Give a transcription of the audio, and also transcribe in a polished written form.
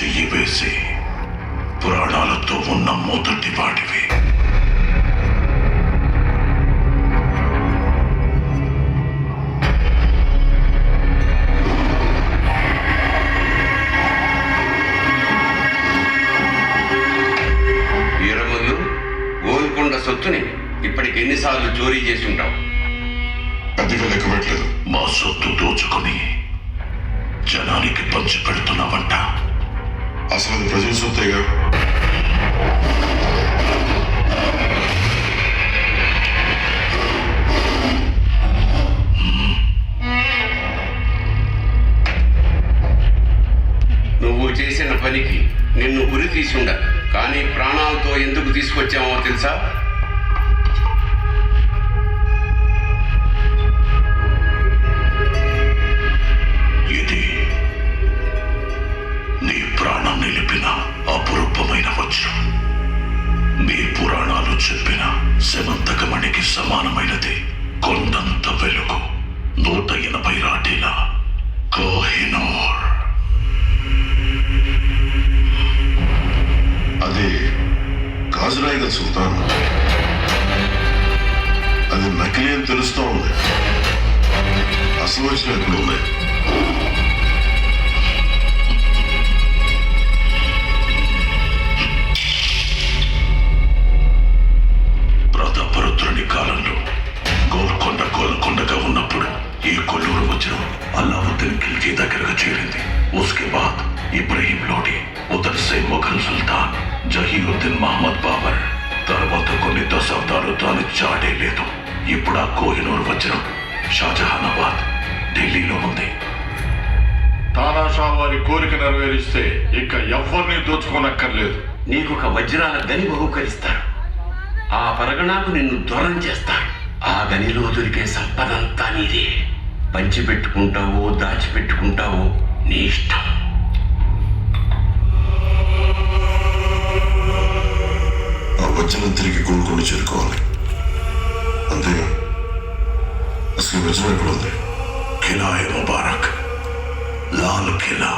చెయ్యి వేసి ప్రాణాలతో ఉన్న మొదటి వాడివి. వీరమల్లు, గోల్కొండ సొత్తుని ఇప్పటికి ఎన్నిసార్లు చోరీ చేసి ఉంటావు? అదిగా లెక్క పెట్టలేదు. మా సొత్తు దోచుకుని జనానికి పంచి పెడుతున్నావంట. అసలు అది ప్రజల సొత్తేగా. నువ్వు చేసిన పనికి నిన్ను ఉరి తీసి ఉండాలి, కానీ ప్రాణాలతో ఎందుకు తీసుకొచ్చామో తెలుసా? ఇది నీ ప్రాణం నిలిపిన అపురూపమైన వజ్రం. మీ పురాణాలు చెప్పిన శమంతకమణికి సమానమైనది. కొండంత వెలుగు, 180 రాటీల కోహినూర్. అది గాజురాయిగా సుల్తాన్. అది నకిలీ అని తెలుస్తూ ఉంది. అసలు వచ్చిన ఎక్కడ ఉంది? ప్రతాపరుద్రుని కాలంలో గోల్కొండగా ఉన్నప్పుడు ఈ కొల్లూరు వజ్రం అల్లావుద్దీన్ ఖిల్జీ దగ్గరకు చేరింది. ఉస్కే బాద్ ఇబ్రహీం లోడి, ఉదర్ సే మొఘల్ సుల్తాన్ జహీరుద్దీన్ మహమ్మద్ బాబర్. తర్వాత కొన్ని దశాబ్దాలు దాని చాడే లేదు. ఇప్పుడు ఆ కోహినూర్ వజ్రం షాజహానాబాద్, ఢిల్లీలో ఉంది. తానాషా వారి కోరిక నెరవేరిస్తే ఇక ఎవరిని దోచుకోనక్కర్లేదు. నీకు ఒక వజ్రాల గని బహుకరిస్తారు. ఆ పరగణాకు నిన్ను దూరం చేస్తారు. ఆ గనిలో దొరికే సంపదంతా నీదే. పంచిపెట్టుకుంటావో దాచిపెట్టుకుంటావో నీ ఇష్టం. ఆ వజ్రం తిరిగి గోల్కొండ చేరుకోవాలి. అంతేగా? అసలు వజ్రం ఎక్కడ ఉంది? ఖిలా ముబారక్, లాల్ ఖిలా.